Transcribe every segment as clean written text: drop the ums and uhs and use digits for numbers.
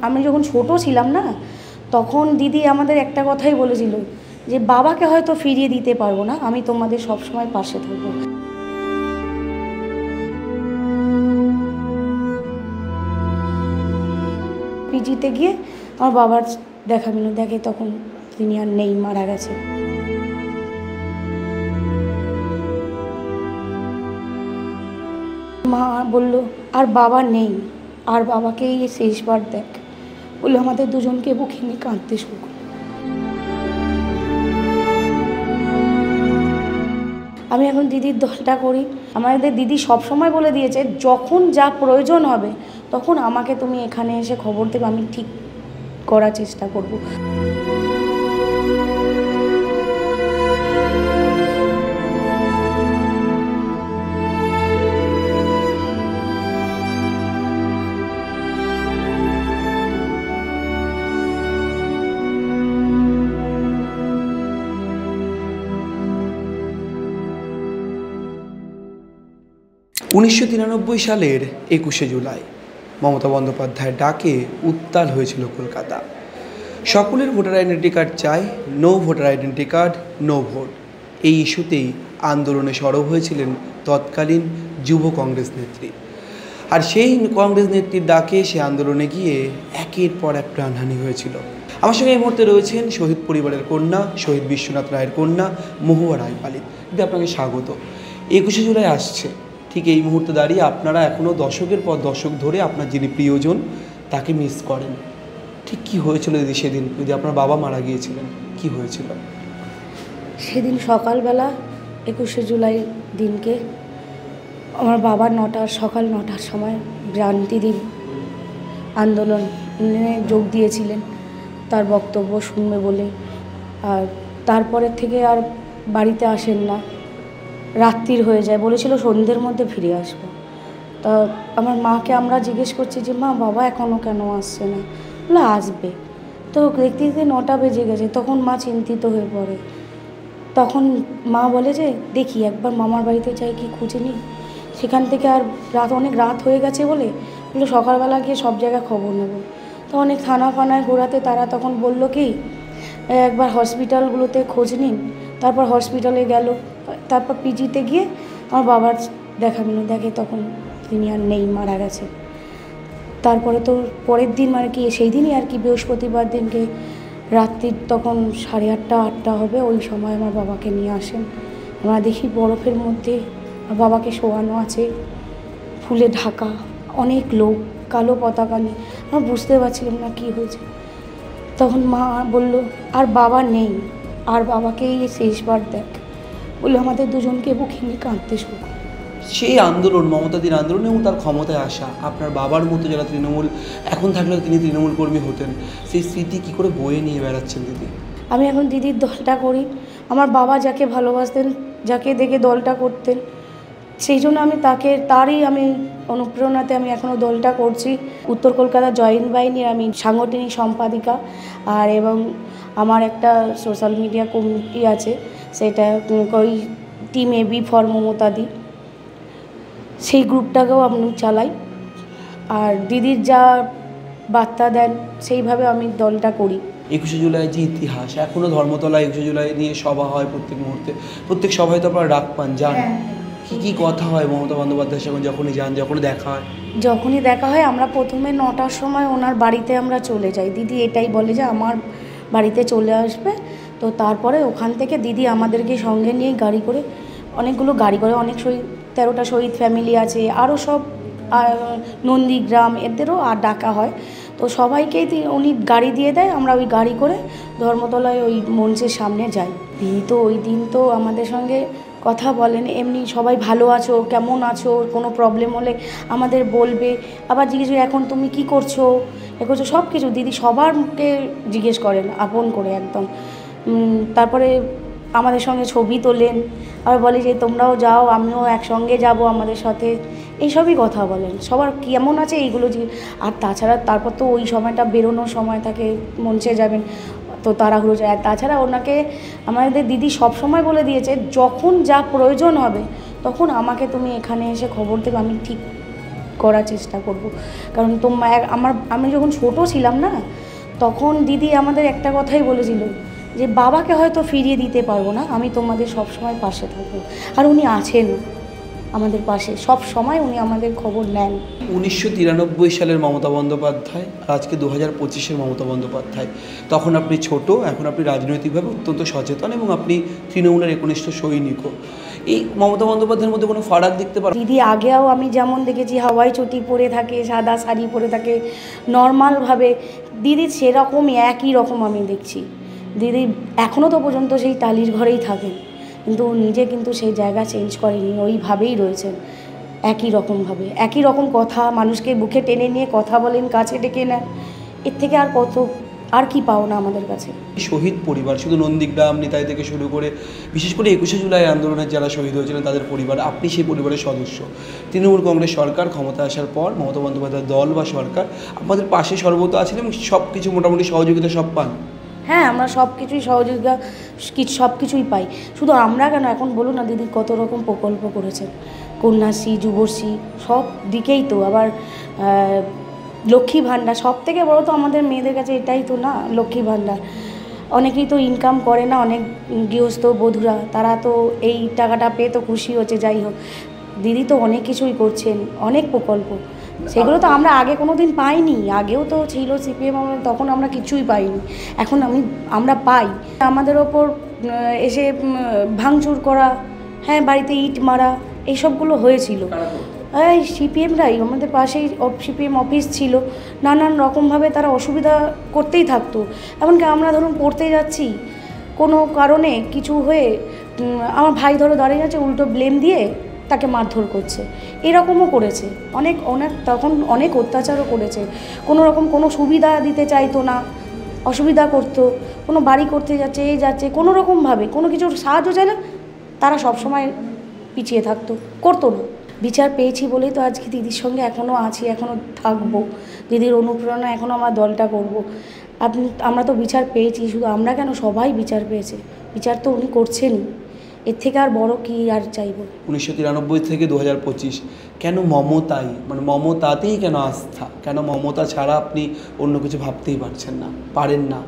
আমি যখন ছোট ছিলাম না, তখন দিদি আমাদের একটা কথাই বলেছিল যে বাবাকে হয়তো ফিরিয়ে দিতে পারবো না, আমি তোমাদের সবসময় পাশে থাকবো। পিজিতে গিয়ে আমার বাবার দেখা মিলো, দেখে তখন তিনি আর নেই, মারা গেছে। মা বলল আর বাবা নেই, আর বাবাকে এই শেষবার দেখ বলে আমাদের দুজনকে বুকে নিয়ে কাঁদতে শুরু করল। আমি এখন দিদির দলটা করি। আমাদের দিদি সবসময় বলে দিয়েছে যখন যা প্রয়োজন হবে তখন আমাকে তুমি এখানে এসে খবর দেবে, আমি ঠিক করার চেষ্টা করব। 1993 সালের 21শে জুলাই মমতা বন্দ্যোপাধ্যায়ের ডাকে উত্তাল হয়েছিল কলকাতা। সকলের ভোটার আইডেন্টি কার্ড চাই, no voter identity card, no vote. এই ইস্যুতেই আন্দোলনে সরব হয়েছিলেন তৎকালীন যুব কংগ্রেস নেত্রী। আর সেই কংগ্রেস নেত্রীর ডাকে সে আন্দোলনে গিয়ে একের পর এক প্রাণহানি হয়েছিল। আমার সঙ্গে এই মুহূর্তে রয়েছেন শহীদ পরিবারের কন্যা, শহীদ বিশ্বনাথ রায়ের কন্যা মহুয়া রায় পালিত। দিদি, আপনাকে স্বাগত। 21শে জুলাই আসছে, ঠিক এই মুহূর্তে দাঁড়িয়ে আপনারা এখনও দশকের পর দশক ধরে আপনার যিনি প্রিয়জন তাকে মিস করেন। ঠিক কী হয়েছিল দিদি সেদিন, যদি আপনার বাবা মারা গিয়েছিলেন, কি হয়েছিল সেদিন? সকালবেলা 21শে জুলাই দিনকে আমার বাবা সকাল 9টার সময় ভ্রান্তিদিন আন্দোলনে যোগ দিয়েছিলেন, তার বক্তব্য শুনবে বলে। আর তারপরের থেকে আর বাড়িতে আসেন না, রাত্রির হয়ে যায়, বলেছিল সন্ধ্যের মধ্যে ফিরে আসবো। তা আমার মাকে আমরা জিজ্ঞেস করছি যে মা, বাবা এখনও কেন আসছে না? বলে আসবে। তো দেখতে দেখতে 9টা বেজে গেছে, তখন মা চিন্তিত হয়ে পড়ে। তখন মা বলে যে দেখি একবার মামার বাড়িতে যাই, কি খুঁজে নিই। সেখান থেকে আর অনেক রাত হয়ে গেছে বলে সকালবেলা গিয়ে সব জায়গায় খবর নেব। তো অনেক থানা ফানায় ঘোরাতে তারা তখন বলল কি একবার হসপিটালগুলোতে খোঁজ নিন। তারপর হসপিটালে গেল, তারপর পিজিতে গিয়ে আমার বাবার দেখা মিলো, দেখে তখন তিনি আর নেই, মারা গেছে। তারপরে তো পরের দিন মানে কি সেই দিনই আর কি, বৃহস্পতিবার দিনকে রাত্রির তখন 8:30 8টা হবে, ওই সময় আমার বাবাকে নিয়ে আসেন। আমরা দেখি বরফের মধ্যে বাবাকে শোয়ানো আছে, ফুলে ঢাকা, অনেক লোক, কালো পতাকা নিয়ে। আমরা বুঝতে পারছিলাম না কী হয়েছে। তখন মা বলল আর বাবা নেই, আর বাবাকে এই শেষবার দেখ বলে আমাদের দুজনকে বুকে নিয়ে কাঁদতে শুরু করে। সেই আন্দোলন, মমতাদির আন্দোলন এবং তার ক্ষমতায় আসা, আপনার বাবার মতো যারা তৃণমূল, এখন থাকলেও তিনি তৃণমূল কর্মী হতেন, সেই স্মৃতি কী করে বয়ে নিয়ে বেড়াচ্ছেন দিদি? আমি এখন দিদির দলটা করি। আমার বাবা যাকে ভালোবাসতেন, যাকে দেখে দলটা করতেন, সেই জন্য আমি তারই আমি অনুপ্রেরণাতে আমি এখনও দলটা করছি। উত্তর কলকাতা জয়েন্ট বাহিনীর আমি সাংগঠনিক সম্পাদিকা। আর এবং আমার একটা সোশ্যাল মিডিয়া কমিটি আছে, সেটা ওই টিম এবি ফর মমতাদি, সেই গ্রুপটাকেও আমি চালাই। আর দিদির যা বার্তা দেন সেইভাবে আমি দলটা করি। 21শে জুলাই যে ইতিহাস, এখনও ধর্মতলা 21শে জুলাই নিয়ে সভা হয় প্রত্যেক মুহূর্তে, প্রত্যেক সভায় তো আপনারা ডাক পান, যান। কী কথা হয় মমতা বন্দ্যোপাধ্যায়ের সঙ্গে যখনই যান, যখনই দেখা হয়? আমরা প্রথমে 9টার সময় ওনার বাড়িতে আমরা চলে যাই। দিদি এটাই বলে যে আমার বাড়িতে চলে আসবে। তো তারপরে ওখান থেকে দিদি আমাদেরকে সঙ্গে নিয়ে অনেকগুলো গাড়ি করে, অনেক 13টা শহীদ ফ্যামিলি আছে, আরও সব নন্দীগ্রাম, এদেরও আর ডাকা হয়। তো সবাইকেই উনি গাড়ি দিয়ে দেয়, আমরা ওই গাড়ি করে ধর্মতলায় ওই মঞ্চের সামনে যাই। দিদি তো ওই দিন তো আমাদের সঙ্গে কথা বলেন, এমনি সবাই ভালো আছো, কেমন আছো, কোনো প্রবলেম হলে আমাদের বলবে। আবার জিজ্ঞেস এখন তুমি কি করছো, সব কিছু দিদি সবারকে জিজ্ঞেস করেন আপন করে একদম। তারপরে আমাদের সঙ্গে ছবি তোলেন, আর বলে যে তোমরাও যাও, আমিও একসঙ্গে যাব আমাদের সাথে, এইসবই কথা বলেন। সবার কেমন আছে এইগুলো আর তাছাড়া তারপর তো ওই সময়টা বেরোনোর সময় থাকে, মঞ্চে যাবেন তো তাড়াহুড়ো যায়। তাছাড়া ওনাকে আমাদের দিদি সবসময় বলে দিয়েছে যখন যা প্রয়োজন হবে তখন আমাকে তুমি এখানে এসে খবর দেবে, আমি ঠিক করার চেষ্টা করব। কারণ আমি যখন ছোট ছিলাম না, তখন দিদি আমাদের একটা কথাই বলেছিল যে বাবাকে হয়তো ফিরিয়ে দিতে পারবো না, আমি তোমাদের সব সময় পাশে থাকবো। আর উনি আছেন আমাদের পাশে, সব সময় উনি আমাদের খবর নেন। 1993 সালের মমতা বন্দ্যোপাধ্যায় আর আজকে 2025-এর মমতা বন্দ্যোপাধ্যায়। তখন আপনি ছোট, এখন আপনি রাজনৈতিকভাবে অত্যন্ত সচেতন এবং আপনি তৃণমূলের একনিষ্ঠ সৈনিকও। এই মমতা বন্দ্যোপাধ্যায়ের মধ্যে কোনো ফারাক দেখতে পারেন? দিদি আগেও আমি যেমন দেখেছি হাওয়াই চটি পরে থাকে, সাদা শাড়ি পরে থাকে নর্মালভাবে, দিদি সেরকমই একই রকম আমি দেখছি। দিদি এখনও তো পর্যন্ত সেই টালির ঘরেই থাকেন, কিন্তু নিজে কিন্তু সেই জায়গা চেঞ্জ করেনি, ওইভাবেই রয়েছেন একই রকমভাবে, একই রকম কথা, মানুষকে বুকে টেনে নিয়ে কথা বলেন, কাছে ডেকে নেন। এর থেকে আর কত, আর কি পাও না আমাদের কাছে। শহীদ পরিবার, শুধু নন্দীগ্রাম নেতাই থেকে শুরু করে বিশেষ করে 21শে জুলাই আন্দোলনের যারা শহীদ হয়েছিলেন তাদের পরিবার, আপনি সেই পরিবারের সদস্য। তৃণমূল কংগ্রেস সরকার ক্ষমতা আসার পর মমতা বন্দ্যোপাধ্যায়ের দল বা সরকার আপনাদের পাশে সর্বত আছেন এবং সব কিছু মোটামুটি সহযোগিতা সব পান। হ্যাঁ, আমরা সব কিছুই সহযোগিতা সব কিছুই পাই। শুধু আমরা কেন, এখন বলুন না দিদি কত রকম প্রকল্প করেছেন, কন্যাশ্রী, যুবশ্রী, সব দিকেই তো। আবার লক্ষ্মী ভাণ্ডার, সব থেকে বড় তো আমাদের মেয়েদের কাছে এটাই তো না, লক্ষ্মী ভাণ্ডার। অনেকেই তো ইনকাম করে না, অনেক গৃহস্থ বধূরা, তারা তো এই টাকাটা পেয়ে তো খুশি হচ্ছে। যাই হোক, দিদি তো অনেক কিছুই করছেন, অনেক প্রকল্প, সেগুলো তো আমরা আগে কোনো দিন পাইনি। আগেও তো ছিল সিপিএম, তখন আমরা কিছুই পাইনি, এখন আমরা পাই। আমাদের ওপর এসে ভাঙচুর করা, হ্যাঁ বাড়িতে ইট মারা, এইসবগুলো হয়েছিল। এই সিপিএমরাই, আমাদের পাশেই সিপিএম অফিস ছিল, নানান রকমভাবে তারা অসুবিধা করতেই থাকতো। এমনকি আমরা ধরুন পড়তে যাচ্ছি, কোনো কারণে কিছু হয়ে আমার ভাই ধরো দাঁড়িয়ে যাচ্ছে, উল্টো ব্লেম দিয়ে তাকে মারধর করছে, এরকমও করেছে। অনেক তখন অনেক অত্যাচারও করেছে। কোনো রকম কোনো সুবিধা দিতে চাইতো না, অসুবিধা করতো। কোনো বাড়ি করতে যাচ্ছে, এই যাচ্ছে, কোনো রকমভাবে কোনো কিছুর সাহায্য চাইলে তারা সবসময় পিছিয়ে থাকতো, করতো না। বিচার পেয়েছি বলেই তো আজকে দিদির সঙ্গে এখনও আছি, এখনও থাকবো। দিদির অনুপ্রেরণা এখনও আমার দলটা করব। আমরা তো বিচার পেয়েছি, শুধু আমরা কেন, সবাই বিচার পেয়েছে, বিচার তো উনি করছেনই, এর থেকে আর বড় কি আর চাইব। 1993 থেকে 2025 কেন মমতাই, মানে মমতাতেই কেন আস্থা, কেন মমতা ছাড়া আপনি অন্য কিছু ভাবতেই পারছেন না, পারেন না?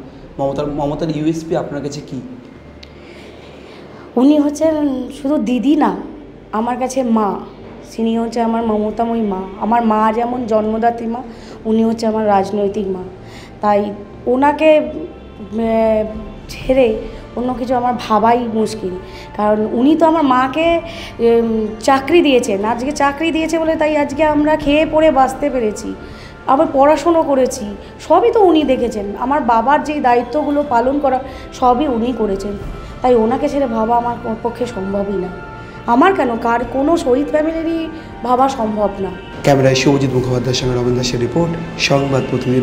মমতার ইউএসপি আপনার কাছে কি? উনি হচ্ছেন শুধু দিদি না, আমার কাছে মা। তিনি হচ্ছে আমার মমতাময়ী মা। আমার মা যেমন জন্মদাত্রী মা, উনি হচ্ছে আমার রাজনৈতিক মা। তাই ওনাকে ছেড়ে অন্য কিছু আমার ভাবাই মুশকিল। কারণ উনি তো আমার মাকে চাকরি দিয়েছেন, আজকে চাকরি দিয়েছে বলে তাই আজকে আমরা খেয়ে পড়ে বাঁচতে পেরেছি, আবার পড়াশুনো করেছি, সবই তো উনি দেখেছেন। আমার বাবার যেই দায়িত্বগুলো পালন করা সবই উনি করেছেন। তাই ওনাকে ছেড়ে ভাবা আমার পক্ষে সম্ভবই না। আমার কেন, কোনো শহীদ ফ্যামিলিরই ভাবা সম্ভব না। ক্যামেরায় শুভজিৎ মুখোপাধ্যায়ের সঙ্গে রবীন্দ্র দাসের রিপোর্ট, সংবাদ প্রতিনিধি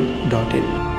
.in।